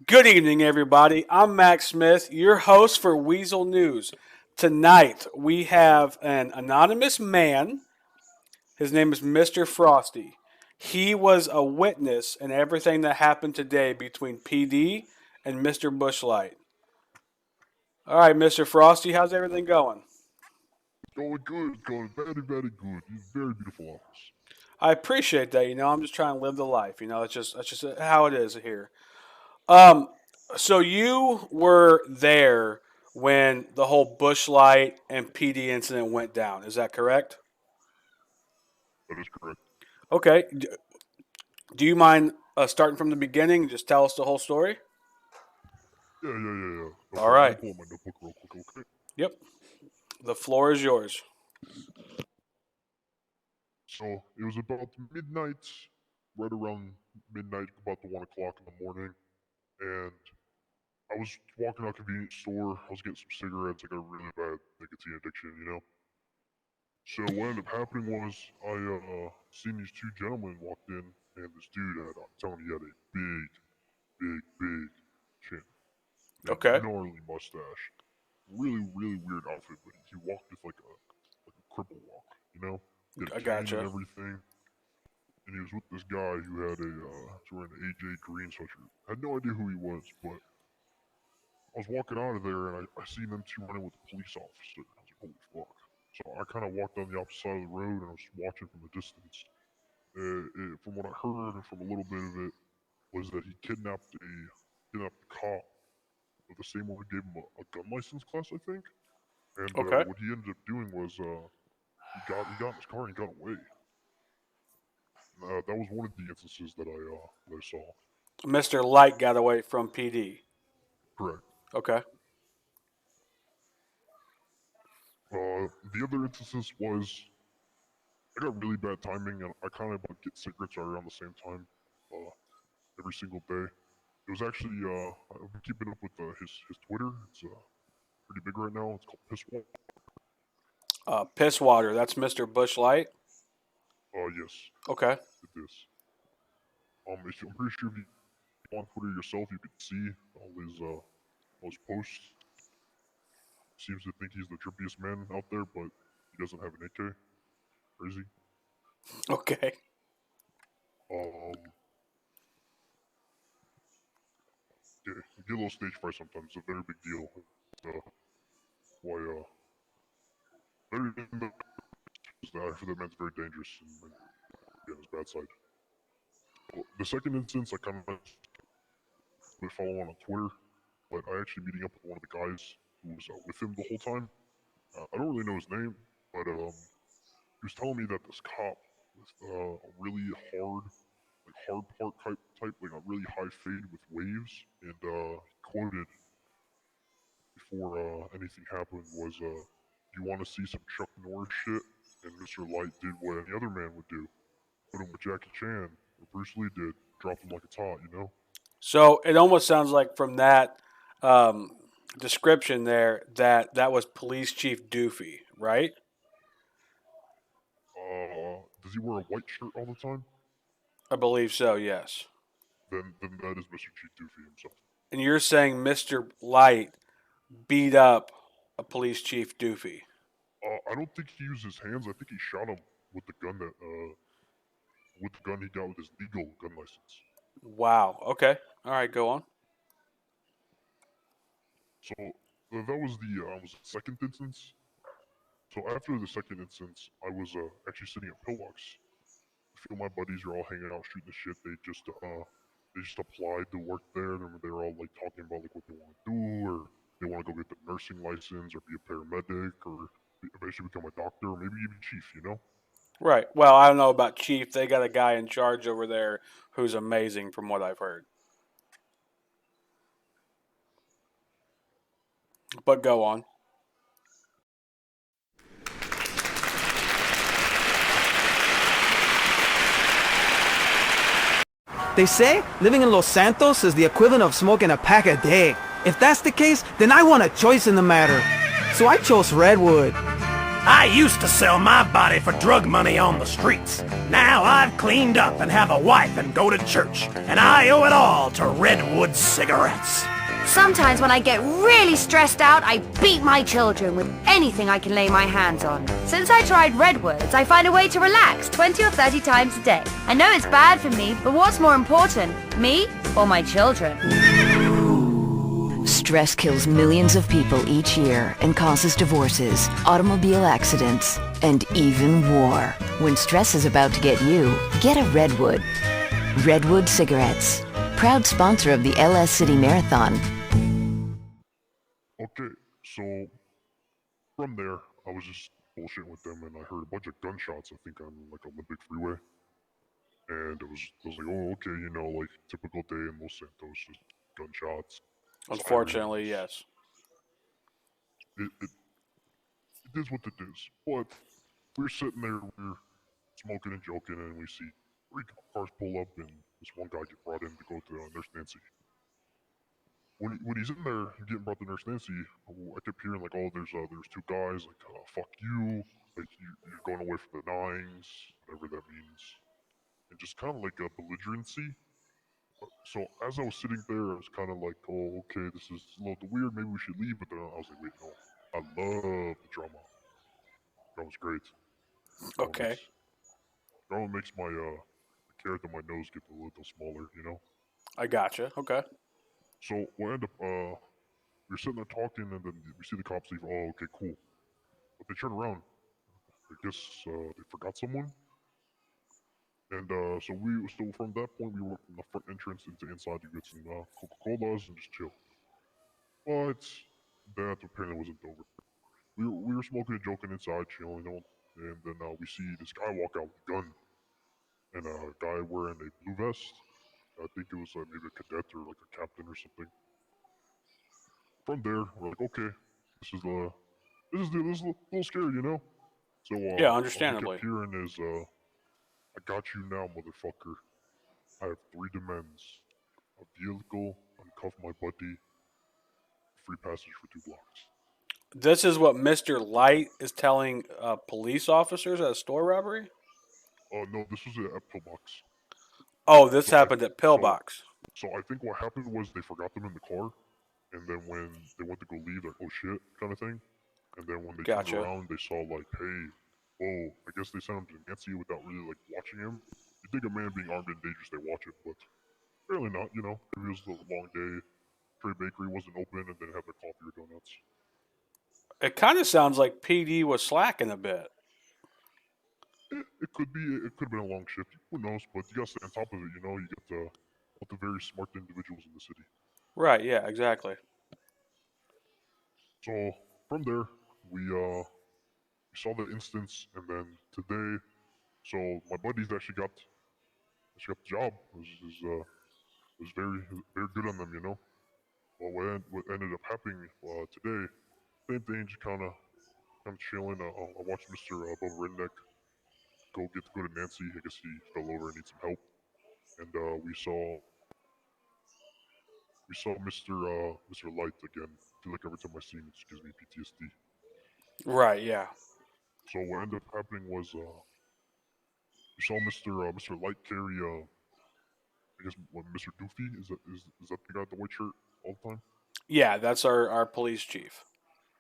Good evening, everybody. I'm Max Smith, your host for Weazel News. Tonight, we have an anonymous man. His name is Mr. Frosty. He was a witness in everything that happened today between PD and Mr. Lite. All right, Mr. Frosty, how's everything going? Going good. It's going very, very good. It's very beautiful office. I appreciate that. I'm just trying to live the life. That's just how it is here. Um, so you were there when the whole Light and PD incident went down. Is that correct? That is correct. Okay. Do you mind starting from the beginning? Just tell us the whole story. Yeah. No All problem. Let me right. pull up my notebook real quick, okay? Yep. The floor is yours. So it was about midnight, right around midnight, about the 1 o'clock in the morning, and I was walking out a convenience store. I was getting some cigarettes. I got a really bad nicotine addiction. So what ended up happening was I seen these two gentlemen walked in, and this dude had, I'm telling you, he had a big chin, and Okay. gnarly mustache. Really, really weird outfit, but he walked with like a cripple walk, He had I a cane and gotcha. everything, and he was with this guy who had was wearing an AJ Green sweatshirt. I had no idea who he was, but I was walking out of there and I seen them two running with a police officer. I was like, holy fuck. So I kind of walked on the opposite side of the road and I was watching from a distance. From what I heard and from a little bit of it, was that he kidnapped a cop, the same one who gave him a gun license class, I think. And Okay. what he ended up doing was he got in his car and he got away. That was one of the instances that I saw. Mr. Light got away from PD. Correct. Okay. The other instances was I got really bad timing and I kind of get cigarettes right around the same time every single day. It was actually I've been keeping up with his Twitter. It's pretty big right now. It's called Pisswall. Piss water. That's Mr. Light. Yes, Okay. it is. I'm pretty sure if you go on Twitter yourself, you could see all his posts. Seems to think he's the trippiest man out there, but he doesn't have an AK. Crazy. Okay. Um, yeah, you get a little stage fright sometimes. It's a very big deal. Why very I feel that man's very dangerous and on his bad side. Well, the second instance, I kind of been following on Twitter, but I actually meeting up with one of the guys who was with him the whole time. I don't really know his name, but he was telling me that this cop with a really hard part type, like a really high fade with waves, and he quoted before anything happened was, "You want to see some Chuck Norris shit?" And Mr. Light did what any other man would do: put him with Jackie Chan, or Bruce Lee did, drop him like it's hot. So it almost sounds like from that um, description there that was Police Chief Doofy, right? Does he wear a white shirt all the time? I believe so. Yes. Then that is Mr. Chief Doofy himself. And you're saying Mr. Light beat up a police chief Doofy? I don't think he used his hands. I think he shot him with the gun he got with his legal gun license. Wow. Okay. All right. Go on. So that was the second instance. So after the second instance, I was actually sitting at Pillbox. A few of my buddies are all hanging out shooting the shit. They just applied to work there. They're all like talking about like what they want to do, or they want to go get the nursing license, or be a paramedic, or eventually become a doctor, or maybe even chief. Right. Well, I don't know about Chief. They got a guy in charge over there who's amazing, from what I've heard. But go on. They say living in Los Santos is the equivalent of smoking a pack a day. If that's the case, then I want a choice in the matter. So I chose Redwood. I used to sell my body for drug money on the streets. Now I've cleaned up and have a wife and go to church. And I owe it all to Redwood cigarettes. Sometimes when I get really stressed out, I beat my children with anything I can lay my hands on. Since I tried Redwoods, I find a way to relax 20 or 30 times a day. I know it's bad for me, but what's more important, me or my children? Stress kills millions of people each year and causes divorces, automobile accidents, and even war. When stress is about to get you, get a Redwood. Redwood cigarettes. Proud sponsor of the LS City Marathon. Okay, so from there, I was just bullshitting with them, and I heard a bunch of gunshots, I think, on like Olympic Freeway. And I was like, oh, okay, you know, like typical day in Los Santos, just gunshots. Unfortunately, sirens. yes. It is what it is. But we're sitting there, we're smoking and joking, and we see 3 cars pull up, and this one guy get brought in to go to Nurse Nancy. When he's in there getting brought to Nurse Nancy, I kept hearing like, oh, there's 2 guys, like, fuck you, like you're going away from the nines, whatever that means, and just kind of like a belligerency. So as I was sitting there, I was kind of like, oh, okay, this is a little weird, maybe we should leave. But then I was like, wait, no, I love the drama. Drama's great. Okay. Drama makes my the carrot on my nose get a little smaller, you know. I gotcha. Okay. So we end up we're sitting there talking, and then we see the cops leave. Oh, okay, cool. But they turn around. I guess they forgot someone. And so from that point we went from the front entrance into inside to get some Coca-Colas and just chill. But that apparently wasn't over. We were smoking and joking inside, chilling, you know, and then we see this guy walk out with a gun, and a guy wearing a blue vest. I think it was maybe a cadet or like a captain or something. From there, we're like, okay, this is a little scary, you know. So Yeah, all we understandably. kept hearing is, "I got you now, motherfucker. I have 3 demands: a vehicle, uncuff my buddy, free passage for 2 blocks." This is what Mr. Light is telling police officers at a store robbery? No, this was at Pillbox. Oh, this So happened at Pillbox. So I think what happened was they forgot them in the car, and then when they went to go leave, like, oh shit, kind of thing. And then when they Gotcha. turned around, they saw like, hey, oh, I guess they sent him to Nancy without really like watching him. You think a man being armed and dangerous, they watch it, but apparently not. You know, maybe it was a long day. Trey Bakery wasn't open, and they have their coffee or donuts. It kind of sounds like PD was slacking a bit. It could be. It could have been a long shift. Who knows? But you gotta stay on top of it. You know, you get the very smart individuals in the city. Right, yeah, exactly. So from there, we saw the instance, and then today, so my buddies actually got the job. It was very good on them, you know. Well, what ended up happening today, same thing, just kind of chilling. I watched Mr. Bubba Redneck go to Nancy. I guess he fell over and needs some help, and we saw Mr. Light again. I feel like every time I see him, it just gives me PTSD. Right, yeah. So what ended up happening was we saw Mr. Light carry I guess what, Mr. Doofy is that the guy with the white shirt all the time? Yeah, that's our police chief.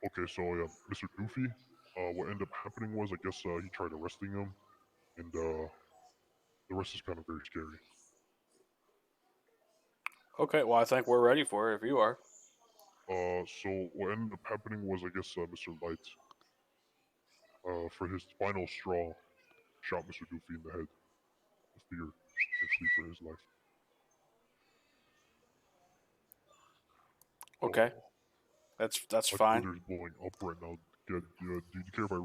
Okay, so yeah, Mr. Doofy. What ended up happening was I guess he tried arresting him, and the rest is kind of very scary. Okay, well, I think we're ready for it if you are. So what ended up happening was I guess Mr. Light, for his final straw, shot Mr. Doofy in the head with fear and flee for his life. Okay, that's My fine. Twitter's blowing up right now. Do you care if I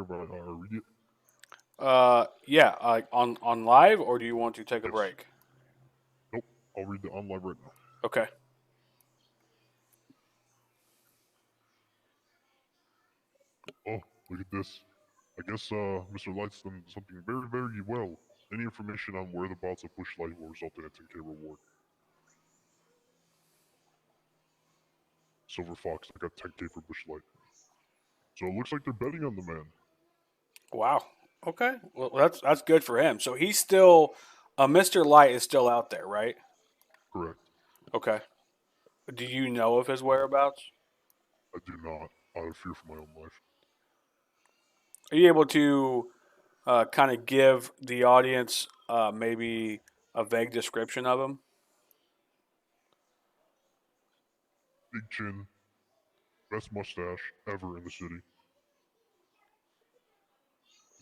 read it? Yeah, on live, or do you want to take a Yes. break? Nope. I'll read it on live right now. Okay. Oh, look at this. I guess Mr. Light's done something very, very well. Any information on whereabouts of Bush Light will result in a 10K reward. Silver Fox, I got 10K for Bush Light. So it looks like they're betting on the man. Wow. Okay. Well, that's good for him. So he's still, Mr. Light is still out there, right? Correct. Okay. Do you know of his whereabouts? I do not, out of fear for my own life. Are you able to kind of give the audience maybe a vague description of him? Big chin, best mustache ever in the city.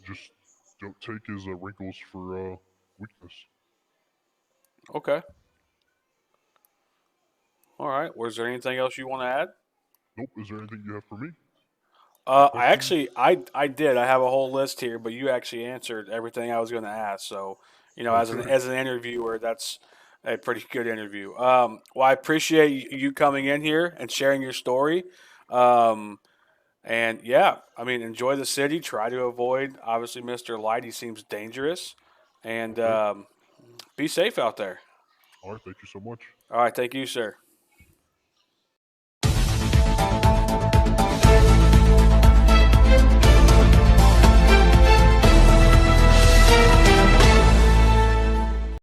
Just don't take his wrinkles for weakness. Okay. All right. Was there anything else you want to add? Nope. Is there anything you have for me? I Questions? actually, I did. I have a whole list here, but you actually answered everything I was going to ask. So, Okay. as an interviewer, that's a pretty good interview. Well, I appreciate you coming in here and sharing your story. Um, and yeah, I mean, enjoy the city. Try to avoid obviously Mr. Light. He seems dangerous, and Okay. be safe out there. All right. Thank you so much. All right, thank you, sir.